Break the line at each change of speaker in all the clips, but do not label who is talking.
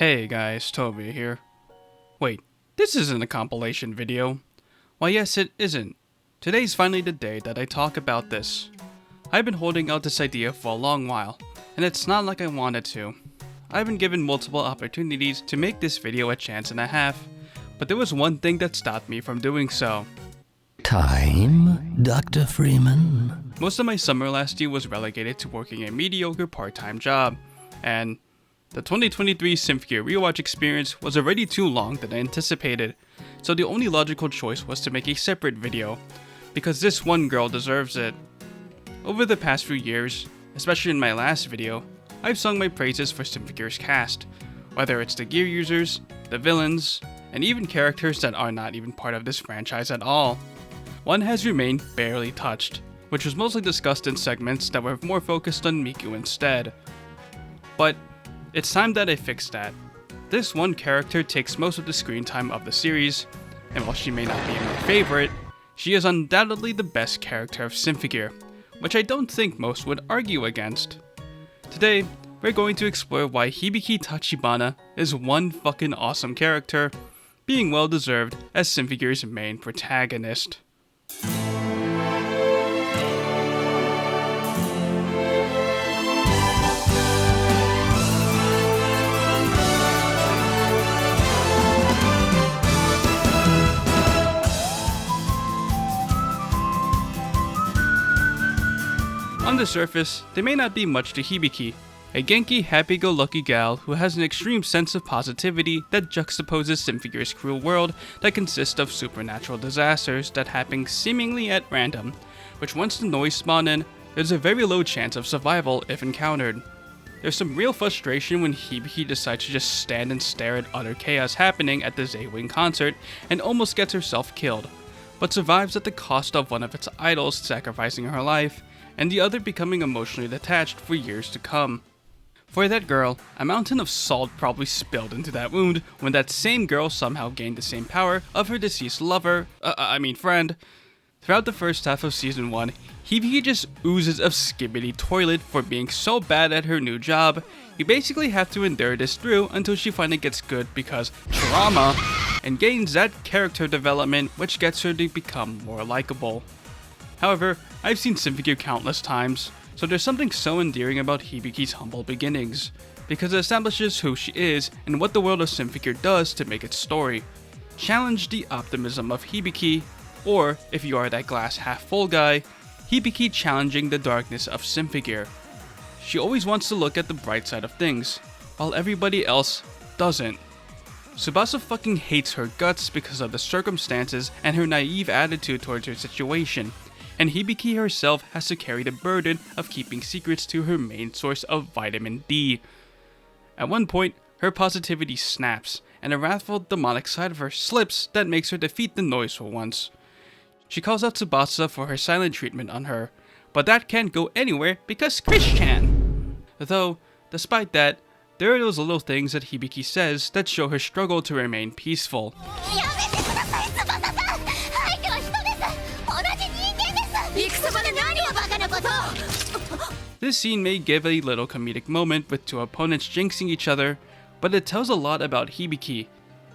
Hey guys, Toby here. Wait, this isn't a compilation video. Why yes it isn't. Today's finally the day that I talk about this. I've been holding out this idea for a long while, and it's not like I wanted to. I've been given multiple opportunities to make this video a chance and a half, but there was one thing that stopped me from doing so.
Time, Dr. Freeman?
Most of my summer last year was relegated to working a mediocre part-time job, and the 2023 Symphogear rewatch experience was already too long than I anticipated, so the only logical choice was to make a separate video, because this one girl deserves it. Over the past few years, especially in my last video, I've sung my praises for Symphogear's cast, whether it's the gear users, the villains, and even characters that are not even part of this franchise at all. One has remained barely touched, which was mostly discussed in segments that were more focused on Miku instead. But it's time that I fix that. This one character takes most of the screen time of the series, and while she may not be my favorite, she is undoubtedly the best character of Symphogear, which I don't think most would argue against. Today, we're going to explore why Hibiki Tachibana is one fucking awesome character, being well deserved as Symphogear's main protagonist. On the surface, there may not be much to Hibiki, a Genki happy-go-lucky gal who has an extreme sense of positivity that juxtaposes Symphogear's cruel world that consists of supernatural disasters that happen seemingly at random, which once the noise spawn in, there's a very low chance of survival if encountered. There's some real frustration when Hibiki decides to just stand and stare at utter chaos happening at the Z-Wing concert and almost gets herself killed, but survives at the cost of one of its idols sacrificing her life, and the other becoming emotionally detached for years to come. For that girl, a mountain of salt probably spilled into that wound when that same girl somehow gained the same power of her deceased lover, friend. Throughout the first half of Season 1, Hibiki just oozes of skibbity toilet for being so bad at her new job. You basically have to endure this through until she finally gets good because trauma, and gains that character development which gets her to become more likable. However, I've seen Symphogear countless times, so there's something so endearing about Hibiki's humble beginnings, because it establishes who she is and what the world of Symphogear does to make its story. Challenge the optimism of Hibiki, or, if you are that glass half full guy, Hibiki challenging the darkness of Symphogear. She always wants to look at the bright side of things, while everybody else doesn't. Tsubasa fucking hates her guts because of the circumstances and her naive attitude towards her situation, and Hibiki herself has to carry the burden of keeping secrets to her main source of vitamin D. At one point, her positivity snaps, and a wrathful demonic side of her slips that makes her defeat the noise for once. She calls out Tsubasa for her silent treatment on her, but that can't go anywhere because Chris can. Though, despite that, there are those little things that Hibiki says that show her struggle to remain peaceful. This scene may give a little comedic moment with two opponents jinxing each other, but it tells a lot about Hibiki.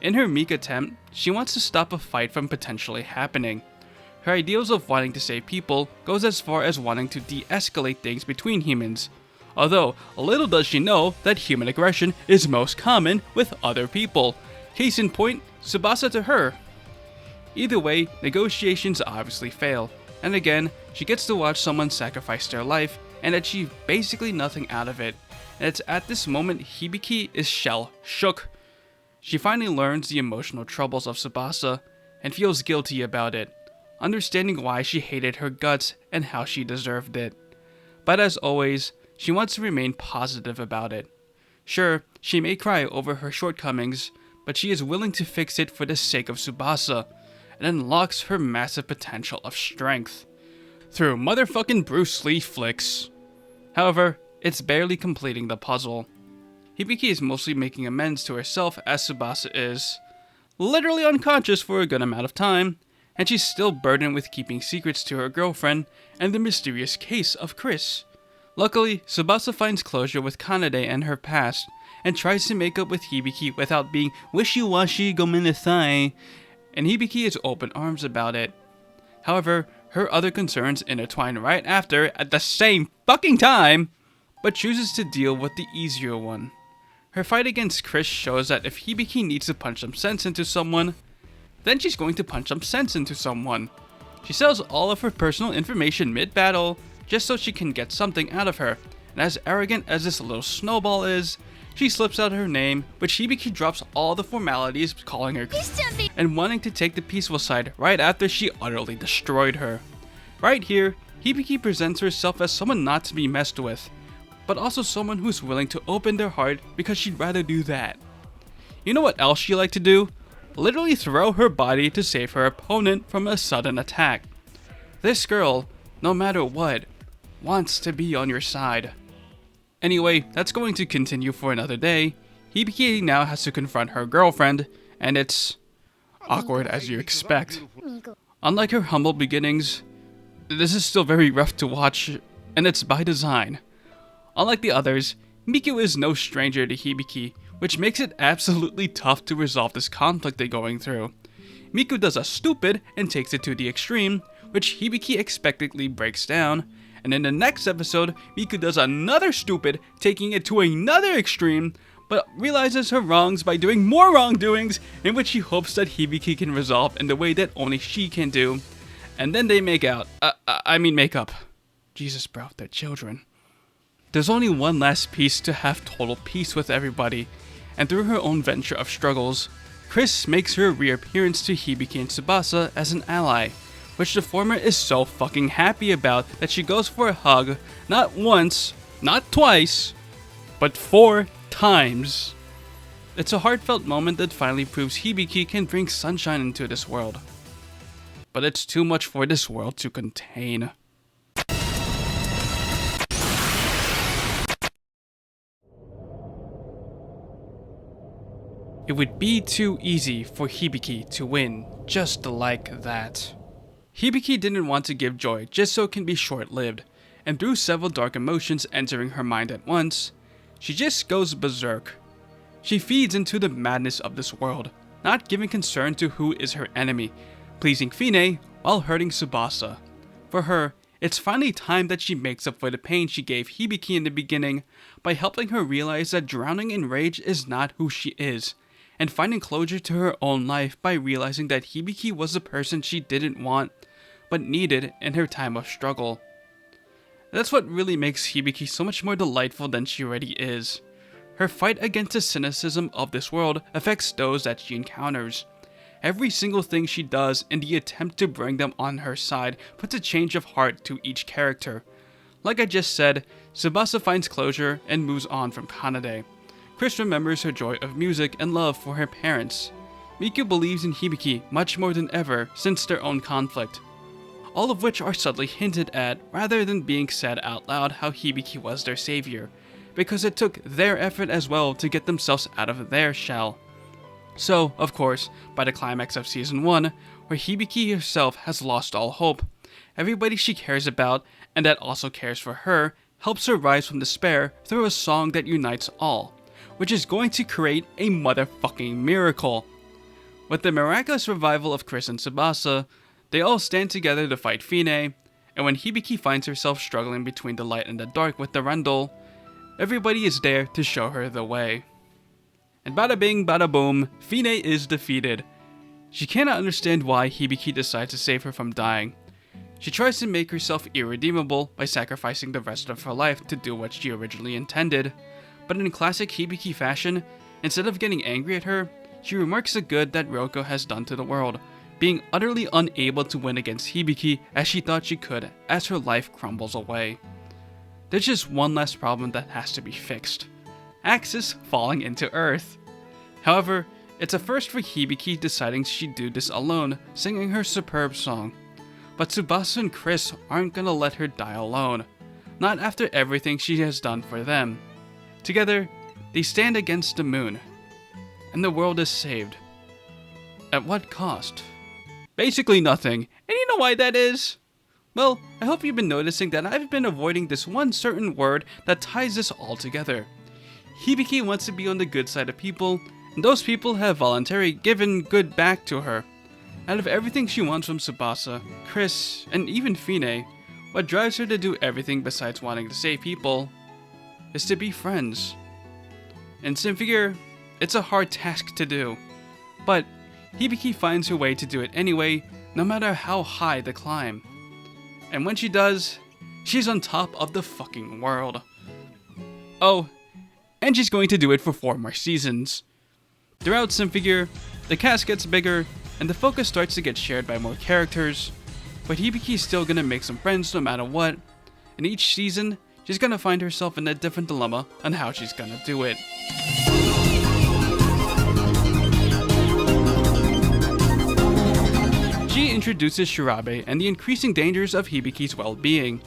In her meek attempt, she wants to stop a fight from potentially happening. Her ideals of wanting to save people goes as far as wanting to de-escalate things between humans, although little does she know that human aggression is most common with other people. Case in point, Tsubasa to her. Either way, negotiations obviously fail, and again, she gets to watch someone sacrifice their life and achieve basically nothing out of it, and it's at this moment Hibiki is shell-shook. She finally learns the emotional troubles of Tsubasa, and feels guilty about it, understanding why she hated her guts and how she deserved it. But as always, she wants to remain positive about it. Sure, she may cry over her shortcomings, but she is willing to fix it for the sake of Tsubasa, and unlocks her massive potential of strength through motherfucking Bruce Lee flicks. However, it's barely completing the puzzle. Hibiki is mostly making amends to herself as Tsubasa is literally unconscious for a good amount of time, and she's still burdened with keeping secrets to her girlfriend and the mysterious case of Chris. Luckily, Tsubasa finds closure with Kanade and her past, and tries to make up with Hibiki without being wishy-washy gomenasai, and Hibiki is open arms about it. However, her other concerns intertwine right after at the same fucking time, but chooses to deal with the easier one. Her fight against Chris shows that if Hibiki needs to punch some sense into someone, then she's going to punch some sense into someone. She sells all of her personal information mid-battle just so she can get something out of her, and as arrogant as this little snowball is, she slips out her name, which Hibiki drops all the formalities, calling her and wanting to take the peaceful side right after she utterly destroyed her. Right here, Hibiki presents herself as someone not to be messed with, but also someone who's willing to open their heart because she'd rather do that. You know what else she liked to do? Literally throw her body to save her opponent from a sudden attack. This girl, no matter what, wants to be on your side. Anyway, that's going to continue for another day. Hibiki now has to confront her girlfriend, and it's awkward as you expect. Unlike her humble beginnings, this is still very rough to watch, and it's by design. Unlike the others, Miku is no stranger to Hibiki, which makes it absolutely tough to resolve this conflict they're going through. Miku does a stupid and takes it to the extreme, which Hibiki expectantly breaks down, and in the next episode, Miku does another stupid, taking it to another extreme, but realizes her wrongs by doing more wrongdoings, in which she hopes that Hibiki can resolve in the way that only she can do. And then they make out. Make up. Jesus, bro, they're children. There's only one last piece to have total peace with everybody, and through her own venture of struggles, Chris makes her reappearance to Hibiki and Tsubasa as an ally, which the former is so fucking happy about that she goes for a hug, not once, not twice, but 4 times. It's a heartfelt moment that finally proves Hibiki can bring sunshine into this world. But it's too much for this world to contain. It would be too easy for Hibiki to win just like that. Hibiki didn't want to give joy just so it can be short-lived, and through several dark emotions entering her mind at once, she just goes berserk. She feeds into the madness of this world, not giving concern to who is her enemy, pleasing Fine while hurting Tsubasa. For her, it's finally time that she makes up for the pain she gave Hibiki in the beginning by helping her realize that drowning in rage is not who she is, and finding closure to her own life by realizing that Hibiki was the person she didn't want, but needed in her time of struggle. That's what really makes Hibiki so much more delightful than she already is. Her fight against the cynicism of this world affects those that she encounters. Every single thing she does in the attempt to bring them on her side puts a change of heart to each character. Like I just said, Tsubasa finds closure and moves on from Kanade. Chris remembers her joy of music and love for her parents. Miku believes in Hibiki much more than ever since their own conflict. All of which are subtly hinted at rather than being said out loud how Hibiki was their savior, because it took their effort as well to get themselves out of their shell. So, of course, by the climax of Season 1, where Hibiki herself has lost all hope, everybody she cares about, and that also cares for her, helps her rise from despair through a song that unites all, which is going to create a motherfucking miracle. With the miraculous revival of Chris and Tsubasa, they all stand together to fight Fine, and when Hibiki finds herself struggling between the light and the dark with the Rendell, everybody is there to show her the way. And bada bing bada boom, Fine is defeated. She cannot understand why Hibiki decides to save her from dying. She tries to make herself irredeemable by sacrificing the rest of her life to do what she originally intended, but in classic Hibiki fashion, instead of getting angry at her, she remarks the good that Ryoko has done to the world, being utterly unable to win against Hibiki as she thought she could as her life crumbles away. There's just one last problem that has to be fixed: Axis falling into Earth. However, it's a first for Hibiki deciding she'd do this alone, singing her superb song. But Tsubasa and Chris aren't gonna let her die alone, not after everything she has done for them. Together, they stand against the moon, and the world is saved. At what cost? Basically nothing, and you know why that is? Well, I hope you've been noticing that I've been avoiding this one certain word that ties this all together. Hibiki wants to be on the good side of people, and those people have voluntarily given good back to her. Out of everything she wants from Tsubasa, Chris, and even Fine, what drives her to do everything besides wanting to save people is to be friends. In Symphogear, it's a hard task to do, but Hibiki finds her way to do it anyway, no matter how high the climb. And when she does, she's on top of the fucking world. Oh, and she's going to do it for 4 more seasons. Throughout Symphogear, the cast gets bigger, and the focus starts to get shared by more characters, but Hibiki's still gonna make some friends no matter what, and each season, she's gonna find herself in a different dilemma on how she's gonna do it. She introduces Shirabe and the increasing dangers of Hibiki's well-being.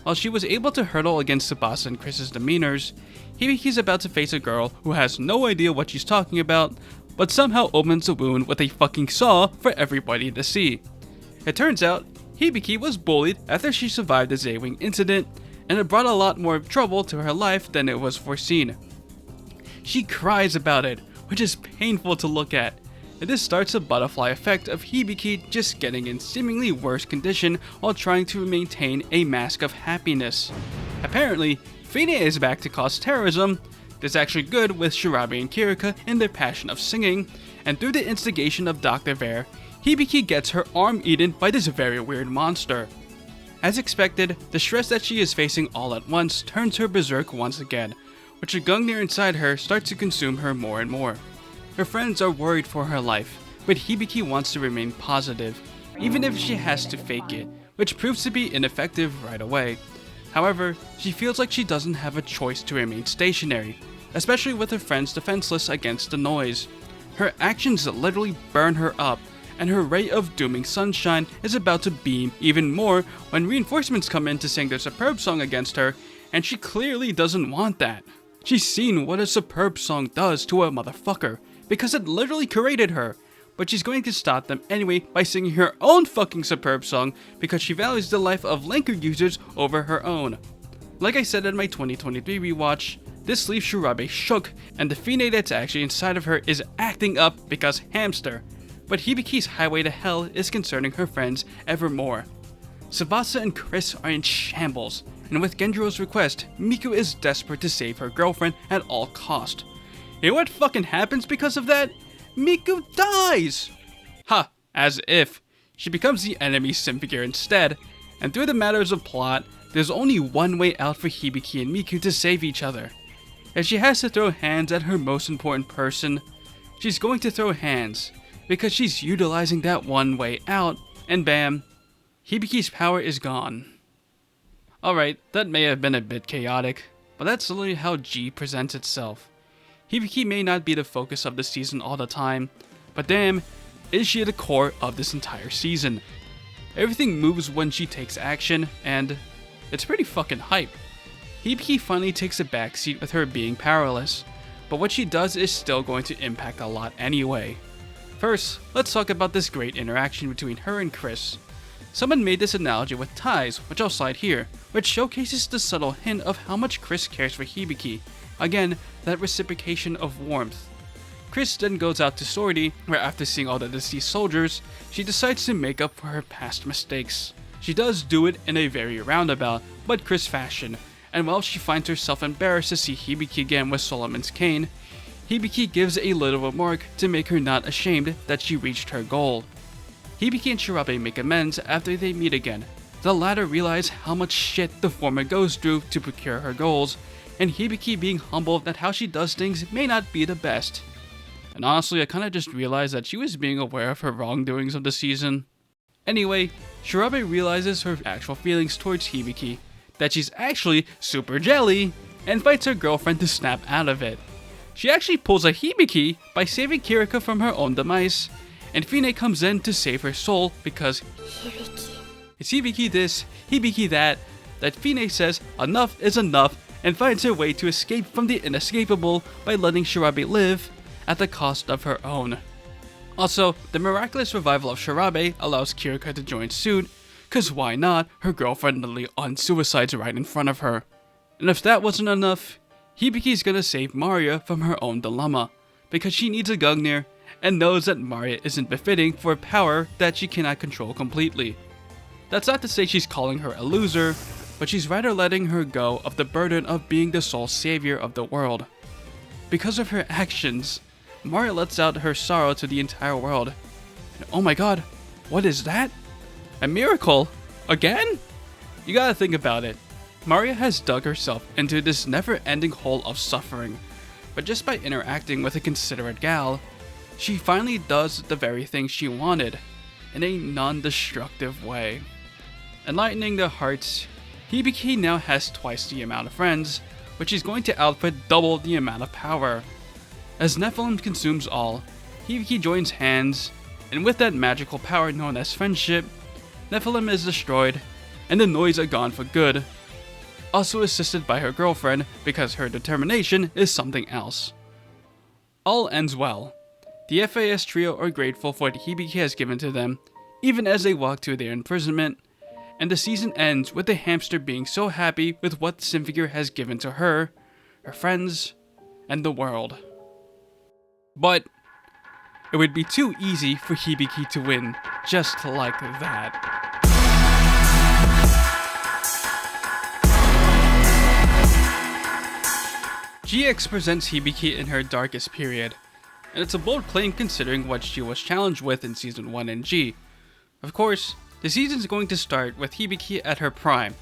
While she was able to hurdle against Tsubasa and Chris's demeanors, Hibiki's about to face a girl who has no idea what she's talking about, but somehow opens a wound with a fucking saw for everybody to see. It turns out, Hibiki was bullied after she survived the Z-Wing incident, and it brought a lot more trouble to her life than it was foreseen. She cries about it, which is painful to look at, and this starts a butterfly effect of Hibiki just getting in seemingly worse condition while trying to maintain a mask of happiness. Apparently, Fine is back to cause terrorism. This actually good with Shirabe and Kirika in their passion of singing, and through the instigation of Dr. Vare, Hibiki gets her arm eaten by this very weird monster. As expected, the stress that she is facing all at once turns her berserk once again, which the Gungnir inside her starts to consume her more and more. Her friends are worried for her life, but Hibiki wants to remain positive, even if she has to fake it, which proves to be ineffective right away. However, she feels like she doesn't have a choice to remain stationary, especially with her friends defenseless against the noise. Her actions literally burn her up, and her ray of dooming sunshine is about to beam even more when reinforcements come in to sing their superb song against her, and she clearly doesn't want that. She's seen what a superb song does to a motherfucker, because it literally created her, but she's going to stop them anyway by singing her own fucking superb song because she values the life of Lanker users over her own. Like I said in my 2023 rewatch, this leaves Shirabe shook, and the Fine that's actually inside of her is acting up because hamster. But Hibiki's highway to hell is concerning her friends ever more. Tsubasa and Chris are in shambles, and with Genjiro's request, Miku is desperate to save her girlfriend at all cost. You know what fucking happens because of that? Miku dies! Ha, as if. She becomes the enemy Symphogear instead, and through the matters of plot, there's only one way out for Hibiki and Miku to save each other. If she has to throw hands at her most important person, she's going to throw hands, because she's utilizing that one way out, and bam, Hibiki's power is gone. Alright, that may have been a bit chaotic, but that's literally how G presents itself. Hibiki may not be the focus of the season all the time, but damn, is she at the core of this entire season. Everything moves when she takes action, and it's pretty fucking hype. Hibiki finally takes a backseat with her being powerless, but what she does is still going to impact a lot anyway. First, let's talk about this great interaction between her and Chris. Someone made this analogy with ties, which I'll slide here, which showcases the subtle hint of how much Chris cares for Hibiki. Again, that reciprocation of warmth. Chris then goes out to sortie, where after seeing all the deceased soldiers, she decides to make up for her past mistakes. She does do it in a very roundabout, but Chris fashion, and while she finds herself embarrassed to see Hibiki again with Solomon's cane, Hibiki gives a little remark to make her not ashamed that she reached her goal. Hibiki and Shirabe make amends after they meet again. The latter realize how much shit the former goes through to procure her goals, and Hibiki being humble that how she does things may not be the best. And honestly, I kinda just realized that she was being aware of her wrongdoings of the season. Anyway, Shirabe realizes her actual feelings towards Hibiki, that she's actually super jelly, and fights her girlfriend to snap out of it. She actually pulls a Hibiki by saving Kirika from her own demise, and Fine comes in to save her soul because it's Hibiki this, Hibiki that Fine says enough is enough and finds her way to escape from the inescapable by letting Shirabe live at the cost of her own. Also, the miraculous revival of Shirabe allows Kirika to join suit, cause why not, her girlfriend literally unsuicides right in front of her. And if that wasn't enough, Hibiki's gonna save Maria from her own dilemma, because she needs a Gungnir and knows that Maria isn't befitting for a power that she cannot control completely. That's not to say she's calling her a loser, but she's rather letting her go of the burden of being the sole savior of the world. Because of her actions, Maria lets out her sorrow to the entire world. And oh my god, what is that? A miracle? Again? You gotta think about it. Maria has dug herself into this never-ending hole of suffering, but just by interacting with a considerate gal, she finally does the very thing she wanted, in a non-destructive way. Enlightening their hearts, Hibiki now has twice the amount of friends, but she's going to output double the amount of power. As Nephilim consumes all, Hibiki joins hands, and with that magical power known as friendship, Nephilim is destroyed, and the Noise are gone for good, also assisted by her girlfriend because her determination is something else. All ends well. The FAS trio are grateful for what Hibiki has given to them, even as they walk to their imprisonment, and the season ends with the hamster being so happy with what Symphogear has given to her friends, and the world. But it would be too easy for Hibiki to win just like that. GX presents Hibiki in her darkest period, and it's a bold claim considering what she was challenged with in Season 1 and G. Of course, the season's going to start with Hibiki at her prime.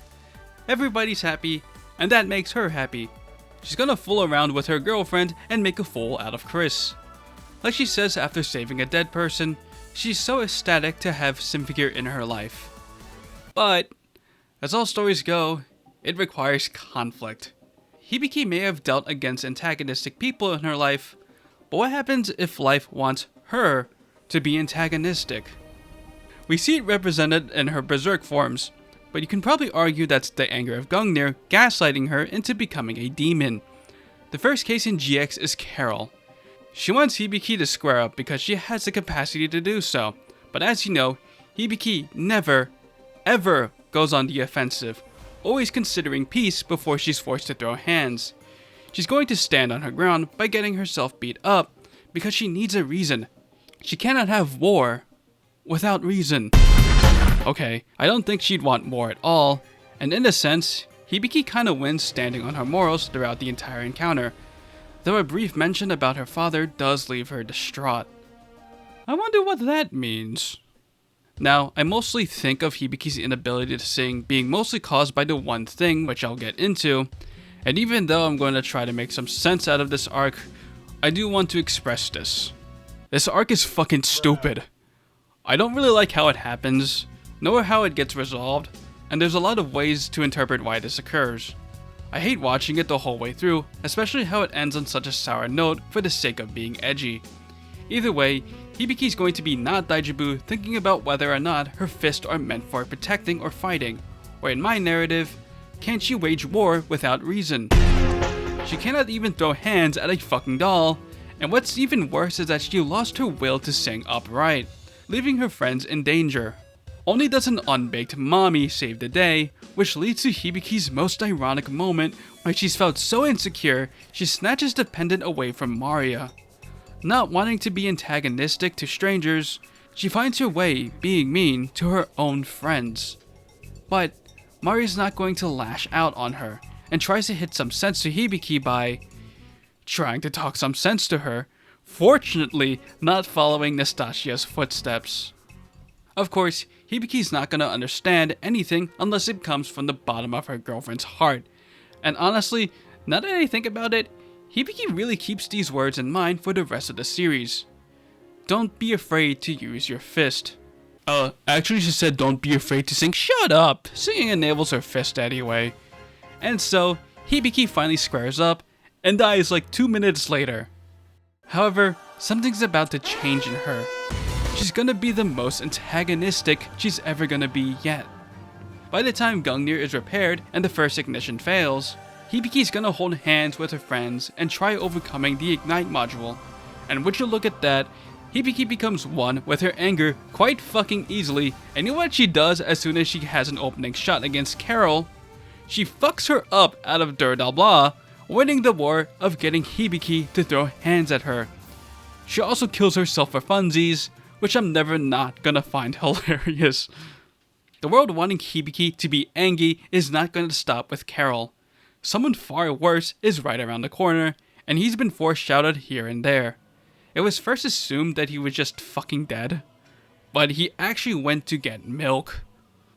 Everybody's happy, and that makes her happy. She's gonna fool around with her girlfriend and make a fool out of Chris. Like she says after saving a dead person, she's so ecstatic to have Symphogear in her life. But, as all stories go, it requires conflict. Hibiki may have dealt against antagonistic people in her life, but what happens if life wants her to be antagonistic? We see it represented in her berserk forms, but you can probably argue that's the anger of Gungnir gaslighting her into becoming a demon. The first case in GX is Carol. She wants Hibiki to square up because she has the capacity to do so, but as you know, Hibiki never, ever goes on the offensive, always considering peace before she's forced to throw hands. She's going to stand on her ground by getting herself beat up because she needs a reason. She cannot have war without reason. Okay, I don't think she'd want war at all, and in a sense, Hibiki kinda wins standing on her morals throughout the entire encounter, though a brief mention about her father does leave her distraught. I wonder what that means. Now, I mostly think of Hibiki's inability to sing being mostly caused by the one thing, which I'll get into, and even though I'm going to try to make some sense out of this arc, I do want to express this. This arc is fucking stupid. I don't really like how it happens, nor how it gets resolved, and there's a lot of ways to interpret why this occurs. I hate watching it the whole way through, especially how it ends on such a sour note for the sake of being edgy. Either way, Hibiki's going to be not Daijibu thinking about whether or not her fists are meant for protecting or fighting, or in my narrative, can she wage war without reason? She cannot even throw hands at a fucking doll, and what's even worse is that she lost her will to sing upright, leaving her friends in danger. Only does an unbaked mommy save the day, which leads to Hibiki's most ironic moment where she's felt so insecure she snatches the pendant away from Maria. Not wanting to be antagonistic to strangers, she finds her way being mean to her own friends. But Maria's not going to lash out on her, and tries to hit some sense to Hibiki by trying to talk some sense to her, fortunately not following Nastasia's footsteps. Of course, Hibiki's not gonna understand anything unless it comes from the bottom of her girlfriend's heart, and honestly, now that I think about it, Hibiki really keeps these words in mind for the rest of the series. Don't be afraid to use your fist. Actually she said don't be afraid to sing. Shut up! Singing enables her fist anyway. And so, Hibiki finally squares up, and dies like 2 minutes later. However, something's about to change in her. She's gonna be the most antagonistic she's ever gonna be yet. By the time Gungnir is repaired and the first ignition fails, Hibiki's gonna hold hands with her friends and try overcoming the Ignite module. And would you look at that, Hibiki becomes one with her anger quite fucking easily, and you know what she does as soon as she has an opening shot against Carol? She fucks her up out of Dur Blah winning the war of getting Hibiki to throw hands at her. She also kills herself for funsies, which I'm never not gonna find hilarious. The world wanting Hibiki to be Angie is not gonna stop with Carol. Someone far worse is right around the corner, and he's been foreshadowed here and there. It was first assumed that he was just fucking dead, but he actually went to get milk.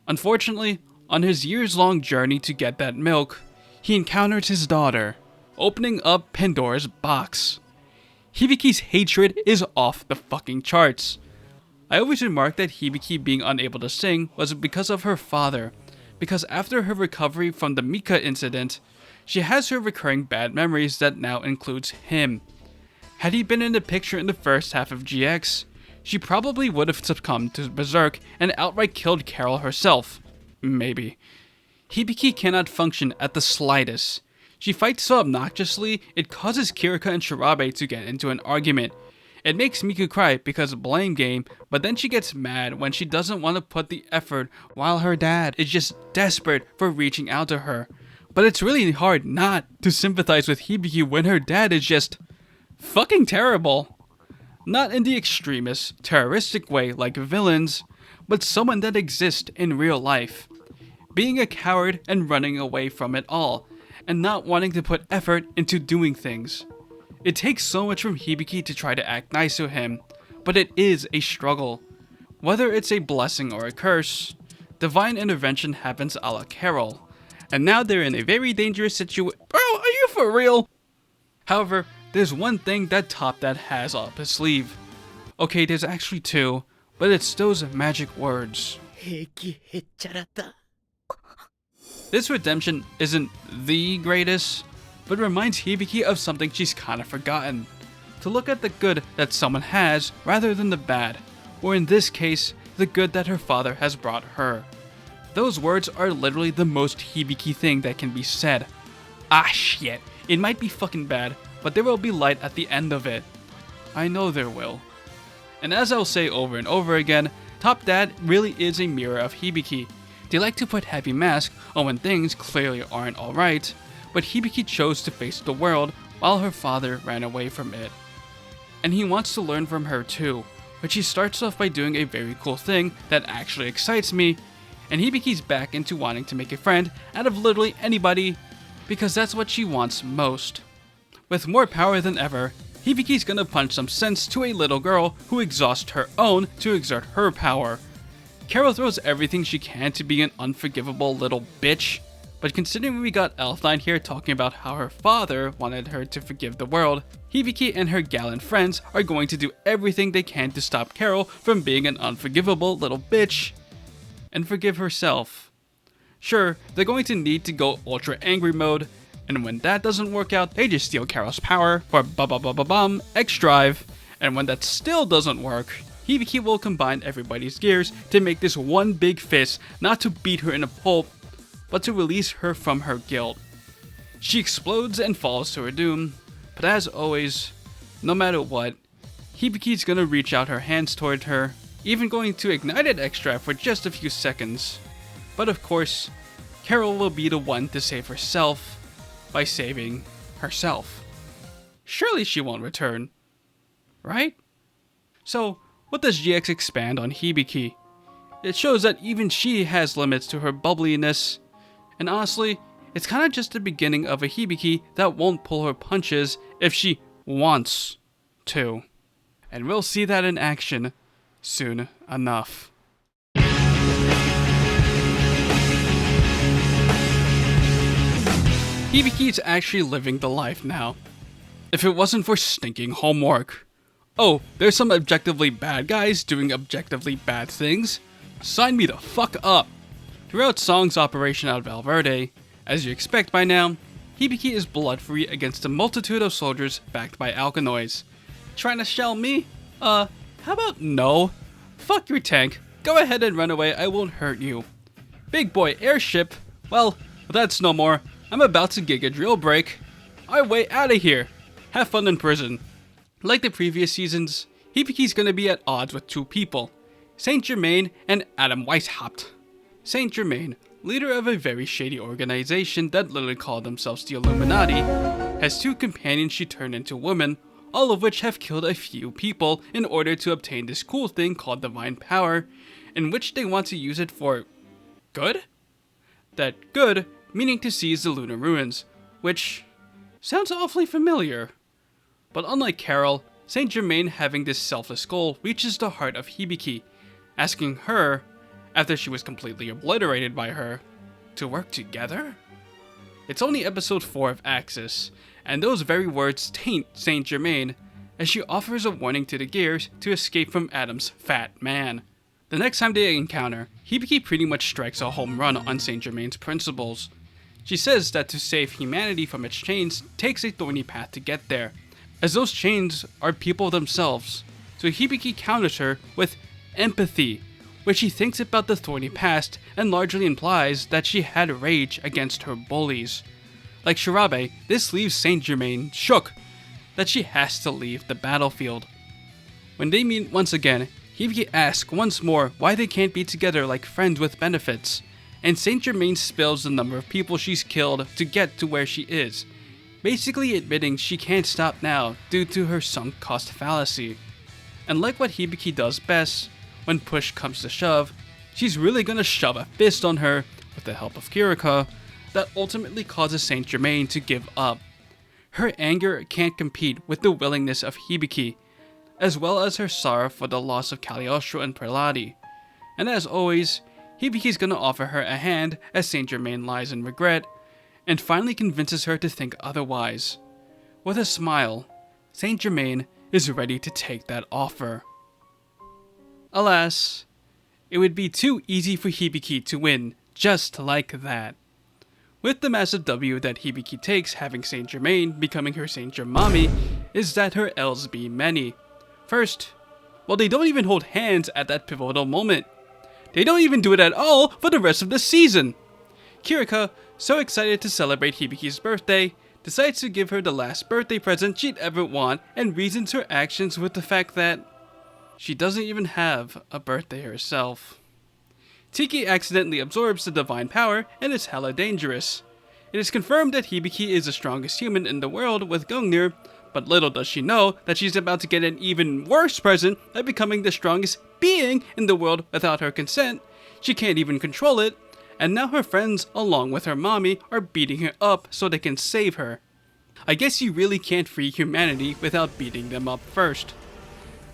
Unfortunately, on his years-long journey to get that milk, he encountered his daughter, opening up Pandora's box. Hibiki's hatred is off the fucking charts. I always remarked that Hibiki being unable to sing was because of her father, because after her recovery from the Mika incident, she has her recurring bad memories that now includes him. Had he been in the picture in the first half of GX, she probably would have succumbed to Berserk and outright killed Carol herself. Maybe. Hibiki cannot function at the slightest. She fights so obnoxiously, it causes Kirika and Shirabe to get into an argument. It makes Miku cry because of blame game, but then she gets mad when she doesn't want to put the effort while her dad is just desperate for reaching out to her. But it's really hard not to sympathize with Hibiki when her dad is just fucking terrible. Not in the extremist, terroristic way like villains, but someone that exists in real life. Being a coward and running away from it all, and not wanting to put effort into doing things. It takes so much from Hibiki to try to act nice to him, but it is a struggle. Whether it's a blessing or a curse, divine intervention happens a la Carol, and now they're in a very dangerous situation. Bro, are you for real? However, there's one thing that Top Dad has up his sleeve. Okay, there's actually two, but it's those magic words. This redemption isn't the greatest, but reminds Hibiki of something she's kinda forgotten. To look at the good that someone has rather than the bad, or in this case, the good that her father has brought her. Those words are literally the most Hibiki thing that can be said. Ah shit, it might be fucking bad, but there will be light at the end of it. I know there will. And as I'll say over and over again, Top Dad really is a mirror of Hibiki. They like to put heavy mask on when things clearly aren't alright, but Hibiki chose to face the world while her father ran away from it. And he wants to learn from her too, but she starts off by doing a very cool thing that actually excites me, and Hibiki's back into wanting to make a friend out of literally anybody, because that's what she wants most. With more power than ever, Hibiki's gonna punch some sense to a little girl who exhausts her own to exert her power. Carol throws everything she can to be an unforgivable little bitch, but considering we got Elfline here talking about how her father wanted her to forgive the world, Hibiki and her gallant friends are going to do everything they can to stop Carol from being an unforgivable little bitch, and forgive herself. Sure, they're going to need to go ultra angry mode, and when that doesn't work out, they just steal Carol's power for ba-ba-ba-ba-bum X Drive, and when that still doesn't work, Hibiki will combine everybody's gears to make this one big fist, not to beat her in a pulp, but to release her from her guilt. She explodes and falls to her doom, but as always, no matter what, Hibiki's gonna reach out her hands toward her, even going to ignite it extra for just a few seconds. But of course, Carol will be the one to save herself by saving herself. Surely she won't return, right? So, what does GX expand on Hibiki? It shows that even she has limits to her bubbliness, and honestly, it's kinda just the beginning of a Hibiki that won't pull her punches if she wants to. And we'll see that in action soon enough. Hibiki's actually living the life now. If it wasn't for stinking homework. Oh, there's some objectively bad guys doing objectively bad things? Sign me the fuck up! Throughout Song's operation out of Valverde, as you expect by now, Hibiki is blood-free against a multitude of soldiers backed by Alkanoids. Trying to shell me? How about no? Fuck your tank. Go ahead and run away, I won't hurt you. Big boy airship? Well, that's no more. I'm about to gig a drill break. I'm way out of here. Have fun in prison. Like the previous seasons, Hibiki's gonna be at odds with two people, Saint Germain and Adam Weishaupt. Saint Germain, leader of a very shady organization that literally call themselves the Illuminati, has two companions she turned into women, all of which have killed a few people in order to obtain this cool thing called divine power, in which they want to use it for good? That good meaning to seize the lunar ruins, which sounds awfully familiar. But unlike Carol, Saint Germain, having this selfless goal, reaches the heart of Hibiki, asking her, after she was completely obliterated by her, to work together? It's only episode 4 of Axis, and those very words taint Saint Germain, as she offers a warning to the Gears to escape from Adam's fat man. The next time they encounter, Hibiki pretty much strikes a home run on Saint Germain's principles. She says that to save humanity from its chains takes a thorny path to get there, as those chains are people themselves. So Hibiki counters her with empathy, which she thinks about the thorny past and largely implies that she had rage against her bullies. Like Shirabe, this leaves Saint Germain shook that she has to leave the battlefield. When they meet once again, Hibiki asks once more why they can't be together like friends with benefits, and Saint Germain spills the number of people she's killed to get to where she is, basically admitting she can't stop now due to her sunk cost fallacy. And like what Hibiki does best, when push comes to shove, she's really gonna shove a fist on her, with the help of Kirika, that ultimately causes Saint Germain to give up. Her anger can't compete with the willingness of Hibiki, as well as her sorrow for the loss of Cagliostro and Prelati. And as always, Hibiki's gonna offer her a hand as Saint Germain lies in regret, and finally convinces her to think otherwise. With a smile, Saint Germain is ready to take that offer. Alas, it would be too easy for Hibiki to win just like that. With the massive W that Hibiki takes having Saint Germain becoming her Saint Germami, is that her L's be many. First, well, they don't even hold hands at that pivotal moment. They don't even do it at all for the rest of the season. Kirika, so excited to celebrate Hibiki's birthday, decides to give her the last birthday present she'd ever want and reasons her actions with the fact that she doesn't even have a birthday herself. Tiki accidentally absorbs the divine power and is hella dangerous. It is confirmed that Hibiki is the strongest human in the world with Gungnir, but little does she know that she's about to get an even worse present by becoming the strongest being in the world without her consent. She can't even control it, and now her friends along with her mommy are beating her up so they can save her. I guess you really can't free humanity without beating them up first.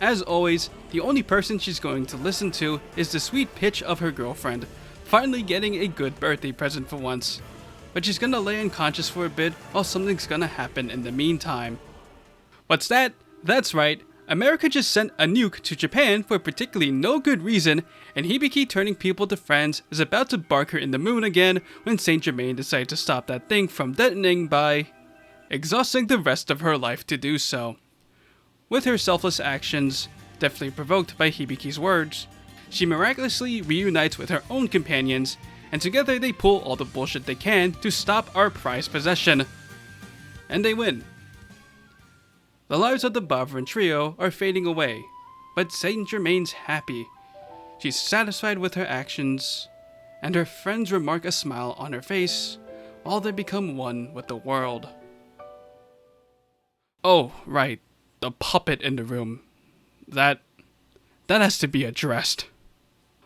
As always, the only person she's going to listen to is the sweet pitch of her girlfriend, finally getting a good birthday present for once. But she's gonna lay unconscious for a bit while something's gonna happen in the meantime. What's that? That's right, America just sent a nuke to Japan for particularly no good reason, and Hibiki, turning people to friends, is about to bark her in the moon again when Saint Germain decides to stop that thing from detonating by exhausting the rest of her life to do so. With her selfless actions, deftly provoked by Hibiki's words, she miraculously reunites with her own companions, and together they pull all the bullshit they can to stop our prized possession. And they win. The lives of the Bavarian trio are fading away, but Saint Germain's happy. She's satisfied with her actions, and her friends remark a smile on her face while they become one with the world. Oh, right, the puppet in the room. That has to be addressed.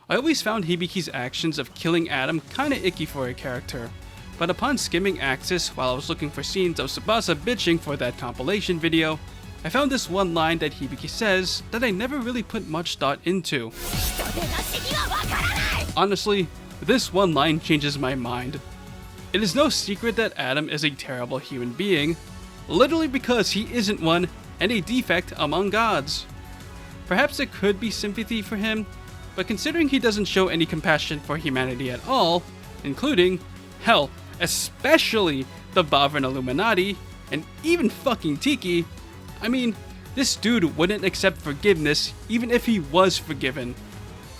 I always found Hibiki's actions of killing Adam kinda icky for a character, but upon skimming Axis while I was looking for scenes of Tsubasa bitching for that compilation video, I found this one line that Hibiki says that I never really put much thought into. Honestly, this one line changes my mind. It is no secret that Adam is a terrible human being, literally because he isn't one and a defect among gods. Perhaps it could be sympathy for him, but considering he doesn't show any compassion for humanity at all, including, hell, especially the Bavarian Illuminati, and even fucking Tiki, I mean, this dude wouldn't accept forgiveness even if he was forgiven.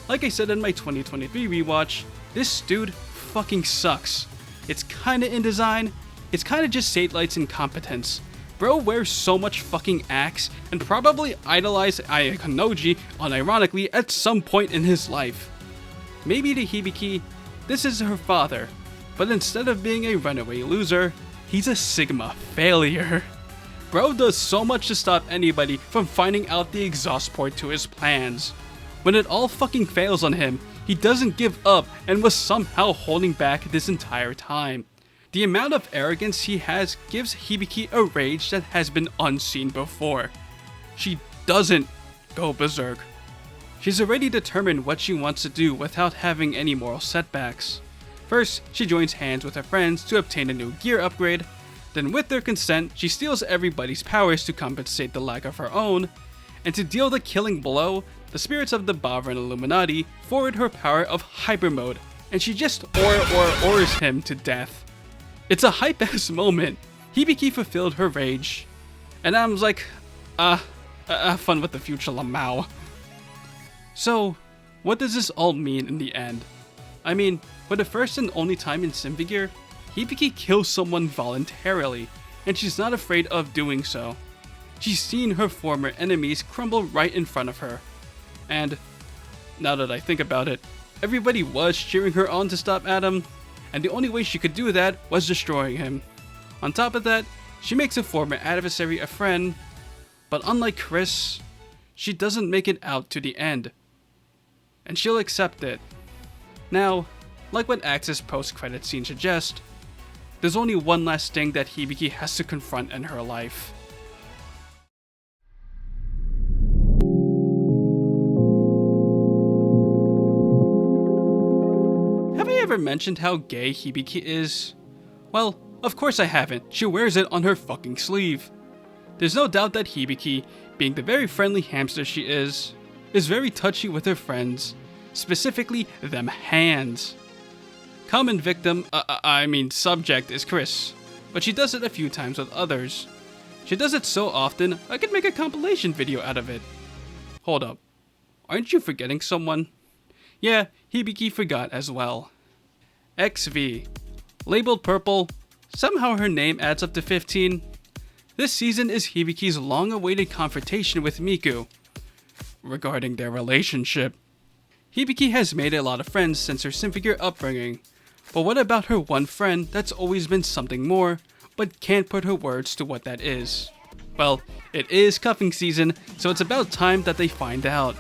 Like I said in my 2023 rewatch, this dude fucking sucks. It's kinda in design, it's kinda just Satellite's incompetence. Bro wears so much fucking axe and probably idolized Ayakanoji unironically at some point in his life. Maybe to Hibiki, This is her father, but instead of being a runaway loser, he's a Sigma failure. Bro does so much to stop anybody from finding out the exhaust port to his plans. When it all fucking fails on him, he doesn't give up and was somehow holding back this entire time. The amount of arrogance he has gives Hibiki a rage that has been unseen before. She doesn't go berserk. She's already determined what she wants to do without having any moral setbacks. First, she joins hands with her friends to obtain a new gear upgrade. Then with their consent, she steals everybody's powers to compensate the lack of her own. And to deal the killing blow, the spirits of the Bavran Illuminati forward her power of hyper mode, and she just ors him to death. It's a hype-ass moment. Hibiki fulfilled her rage. And I was like, have fun with the future, Lamau. So, what does this all mean in the end? I mean, for the first and only time in Symphogear, Hibiki kills someone voluntarily, and she's not afraid of doing so. She's seen her former enemies crumble right in front of her. And, now that I think about it, everybody was cheering her on to stop Adam, and the only way she could do that was destroying him. On top of that, she makes a former adversary a friend, but unlike Chris, she doesn't make it out to the end. And she'll accept it. Now, like what Axe's post-credit scene suggests, there's only one last thing that Hibiki has to confront in her life. Have I ever mentioned how gay Hibiki is? Well, of course I haven't. She wears it on her fucking sleeve. There's no doubt that Hibiki, being the very friendly hamster she is very touchy with her friends, specifically them hands. Common victim, subject is Chris, but she does it a few times with others. She does it so often, I could make a compilation video out of it. Hold up, aren't you forgetting someone? Yeah, Hibiki forgot as well. XV, labeled purple, somehow her name adds up to 15. This season is Hibiki's long-awaited confrontation with Miku regarding their relationship. Hibiki has made a lot of friends since her Symphogear upbringing, but what about her one friend that's always been something more, but can't put her words to what that is? Well, it is cuffing season, so it's about time that they find out.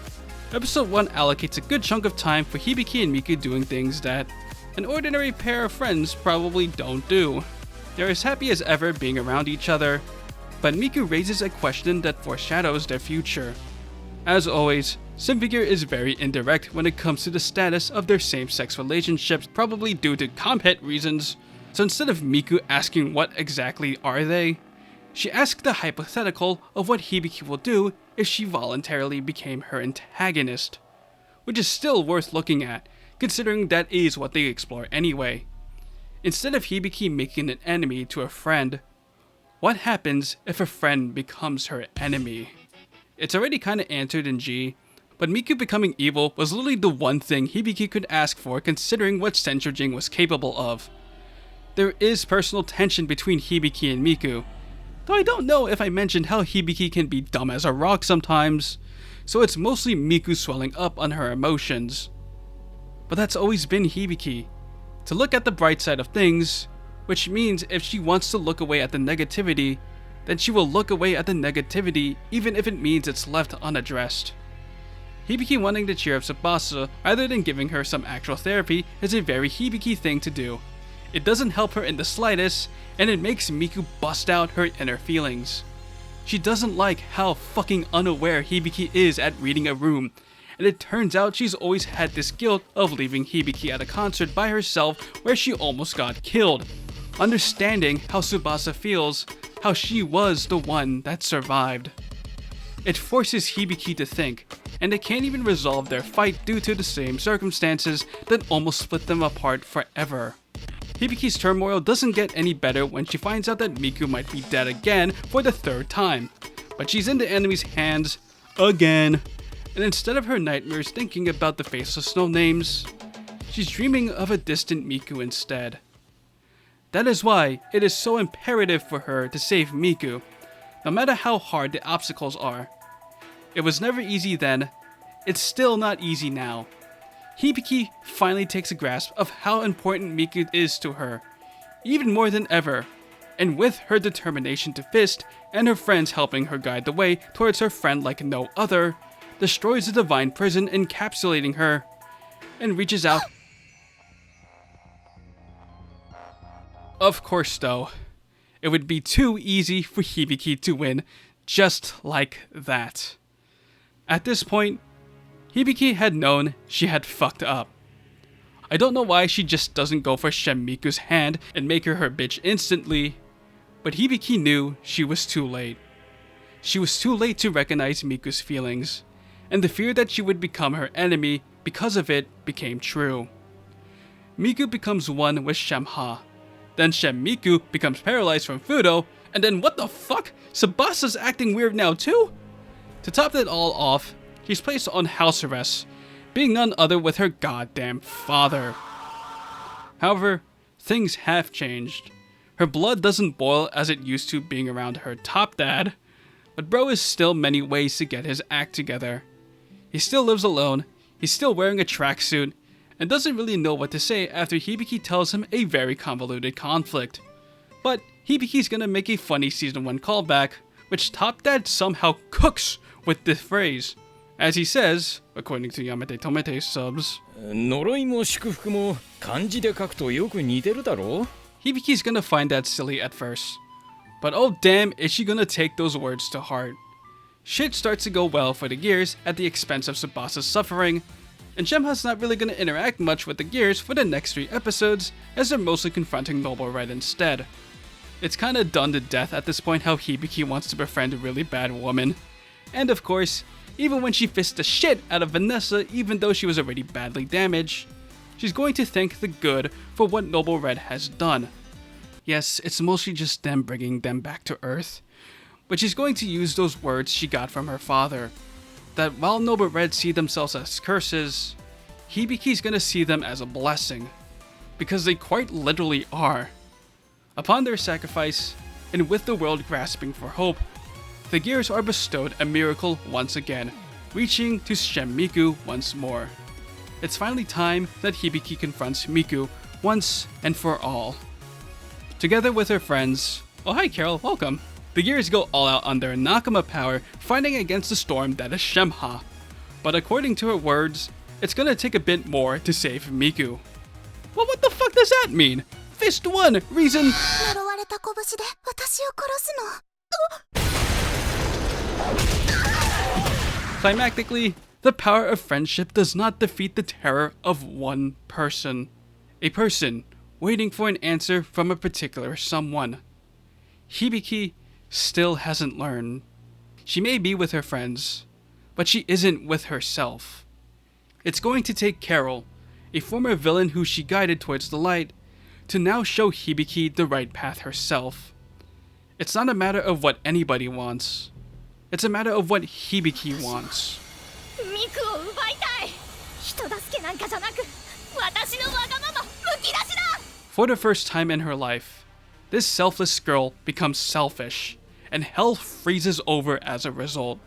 Episode 1 allocates a good chunk of time for Hibiki and Miku doing things that an ordinary pair of friends probably don't do. They're as happy as ever being around each other, but Miku raises a question that foreshadows their future. As always, Symphogear is very indirect when it comes to the status of their same-sex relationships, probably due to compet reasons. So instead of Miku asking what exactly are they, she asked the hypothetical of what Hibiki will do if she voluntarily became her antagonist. Which is still worth looking at, considering that is what they explore anyway. Instead of Hibiki making an enemy to a friend, what happens if a friend becomes her enemy? It's already kinda answered in G, but Miku becoming evil was literally the one thing Hibiki could ask for considering what Senchujin was capable of. There is personal tension between Hibiki and Miku, though I don't know if I mentioned how Hibiki can be dumb as a rock sometimes, so it's mostly Miku swelling up on her emotions. But that's always been Hibiki, to look at the bright side of things, which means if she wants to look away at the negativity, then she will look away at the negativity even if it means it's left unaddressed. Hibiki wanting to cheer up Tsubasa rather than giving her some actual therapy is a very Hibiki thing to do. It doesn't help her in the slightest, and it makes Miku bust out her inner feelings. She doesn't like how fucking unaware Hibiki is at reading a room, and it turns out she's always had this guilt of leaving Hibiki at a concert by herself where she almost got killed. Understanding how Tsubasa feels, how she was the one that survived. It forces Hibiki to think, and they can't even resolve their fight due to the same circumstances that almost split them apart forever. Hibiki's turmoil doesn't get any better when she finds out that Miku might be dead again for the third time, but she's in the enemy's hands again, and instead of her nightmares thinking about the faceless no names, she's dreaming of a distant Miku instead. That is why it is so imperative for her to save Miku, no matter how hard the obstacles are. It was never easy then, it's still not easy now. Hibiki finally takes a grasp of how important Miku is to her, even more than ever, and with her determination to fist and her friends helping her guide the way towards her friend like no other, destroys the divine prison encapsulating her, and reaches out. Of course though, it would be too easy for Hibiki to win just like that. At this point, Hibiki had known she had fucked up. I don't know why she just doesn't go for Miku's hand and make her bitch instantly, but Hibiki knew she was too late. She was too late to recognize Miku's feelings, and the fear that she would become her enemy because of it became true. Miku becomes one with Shemha, then Miku becomes paralyzed from Fudo, and then what the fuck? Tsubasa's acting weird now too? To top it all off, she's placed on house arrest, being none other with her goddamn father. However, things have changed. Her blood doesn't boil as it used to being around her top dad, but bro is still many ways to get his act together. He still lives alone, he's still wearing a tracksuit, and doesn't really know what to say after Hibiki tells him a very convoluted conflict. But Hibiki's gonna make a funny season 1 callback, which Top Dad somehow cooks with the phrase. As he says, according to Yamete Tomete's subs,
呪いも祝福も漢字で書くとよく似てるだろ?
Hibiki's gonna find that silly at first. But oh damn, is she gonna take those words to heart. Shit starts to go well for the Gears at the expense of Tsubasa's suffering, and Shemha's not really gonna interact much with the Gears for the next 3 episodes, as they're mostly confronting Noble Red instead. It's kinda done to death at this point how Hibiki wants to befriend a really bad woman. And of course, even when she fists the shit out of Vanessa even though she was already badly damaged, she's going to thank the good for what Noble Red has done. Yes, it's mostly just them bringing them back to Earth, but she's going to use those words she got from her father, that while Noble Red see themselves as curses, Hibiki's gonna see them as a blessing, because they quite literally are. Upon their sacrifice, and with the world grasping for hope, the Gears are bestowed a miracle once again, reaching to Miku once more. It's finally time that Hibiki confronts Miku once and for all. Together with her friends, oh hi Carol, welcome. The Gears go all out on their Nakama power, fighting against the storm that is Shemha. But according to her words, it's gonna take a bit more to save Miku. Well, what the fuck does that mean? Fist 1, reason... Climactically, the power of friendship does not defeat the terror of one person. A person waiting for an answer from a particular someone. Hibiki still hasn't learned. She may be with her friends, but she isn't with herself. It's going to take Carol, a former villain who she guided towards the light, to now show Hibiki the right path herself. It's not a matter of what anybody wants. It's a matter of what Hibiki wants. For the first time in her life, this selfless girl becomes selfish, and hell freezes over as a result.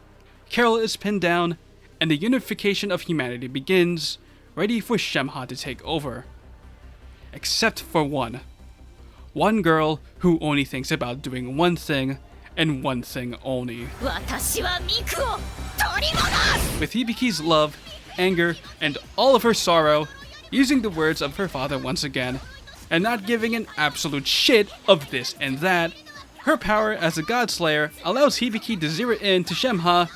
Carol is pinned down, and the unification of humanity begins, ready for Shemha to take over. Except for one. One girl who only thinks about doing one thing, and one thing only. With Hibiki's love, anger, and all of her sorrow, using the words of her father once again, and not giving an absolute shit of this and that, her power as a god slayer allows Hibiki to zero in to Shemha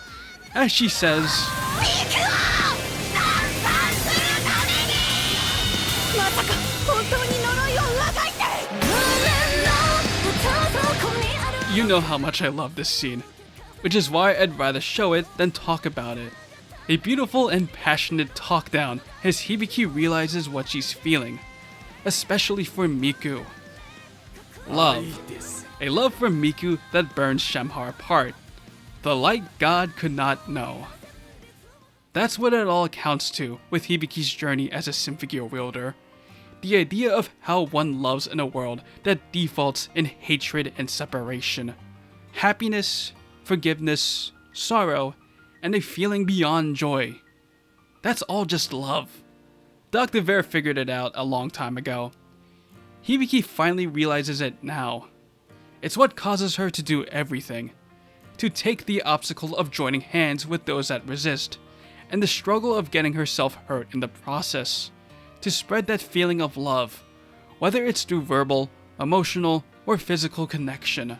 as she says, you know how much I love this scene, which is why I'd rather show it than talk about it. A beautiful and passionate talk down as Hibiki realizes what she's feeling, especially for Miku. Love. A love for Miku that burns Shemha apart. The light god could not know. That's what it all counts to with Hibiki's journey as a Symphogear wielder. The idea of how one loves in a world that defaults in hatred and separation. Happiness, forgiveness, sorrow, and a feeling beyond joy. That's all just love. Dr. Vare figured it out a long time ago. Hibiki finally realizes it now. It's what causes her to do everything. To take the obstacle of joining hands with those that resist, and the struggle of getting herself hurt in the process. To spread that feeling of love, whether it's through verbal, emotional, or physical connection.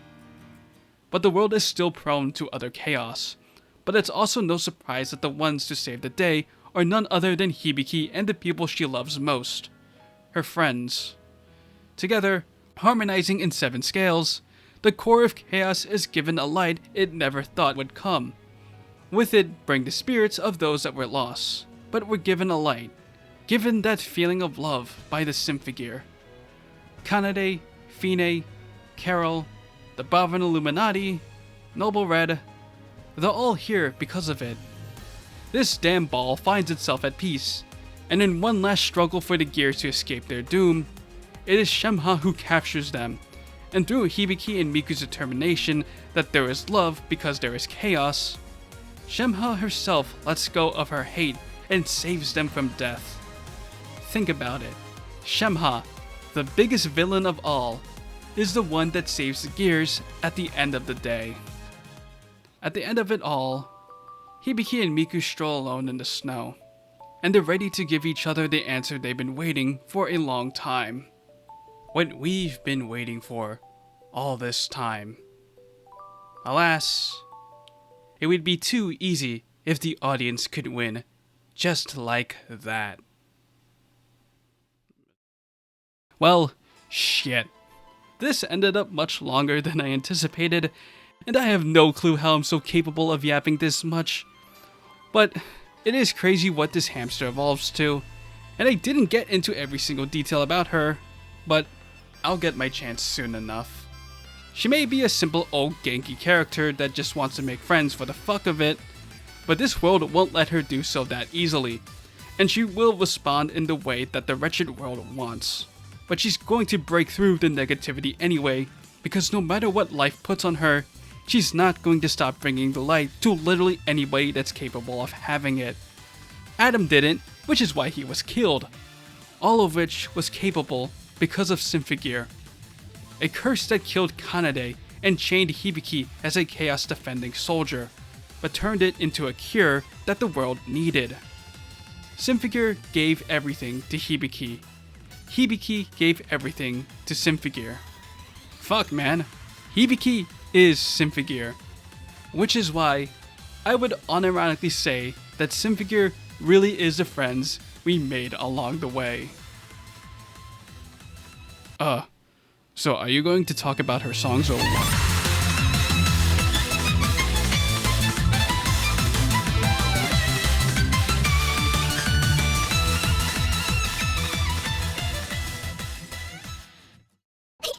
But the world is still prone to utter chaos. But it's also no surprise that the ones to save the day are none other than Hibiki and the people she loves most. Her friends. Together, harmonizing in 7 scales, the core of chaos is given a light it never thought would come. With it bring the spirits of those that were lost, but were given a light, given that feeling of love by the Symphogear. Kanade, Fine, Carol, the Bavan Illuminati, Noble Red, they're all here because of it. This damn ball finds itself at peace, and in one last struggle for the gears to escape their doom, it is Shemha who captures them, and through Hibiki and Miku's determination that there is love because there is chaos, Shemha herself lets go of her hate and saves them from death. Think about it. Shemha, the biggest villain of all, is the one that saves the gears at the end of the day. At the end of it all, Hibiki and Miku stroll alone in the snow, and they're ready to give each other the answer they've been waiting for a long time. What we've been waiting for all this time. Alas, it would be too easy if the audience could win just like that. Well, shit. This ended up much longer than I anticipated, and I have no clue how I'm so capable of yapping this much. But it is crazy what this hamster evolves to, and I didn't get into every single detail about her, but I'll get my chance soon enough. She may be a simple old Genki character that just wants to make friends for the fuck of it, but this world won't let her do so that easily, and she will respond in the way that the wretched world wants. But she's going to break through the negativity anyway, because no matter what life puts on her, she's not going to stop bringing the light to literally anybody that's capable of having it. Adam didn't, which is why he was killed. All of which was capable because of Symphogear. A curse that killed Kanade and chained Hibiki as a chaos defending soldier, but turned it into a cure that the world needed. Symphogear gave everything to Hibiki. Hibiki gave everything to Symphogear. Fuck man, Hibiki is Symphogear. Which is why I would unironically say that Symphogear really is the friends we made along the way. So are you going to talk about her songs or what?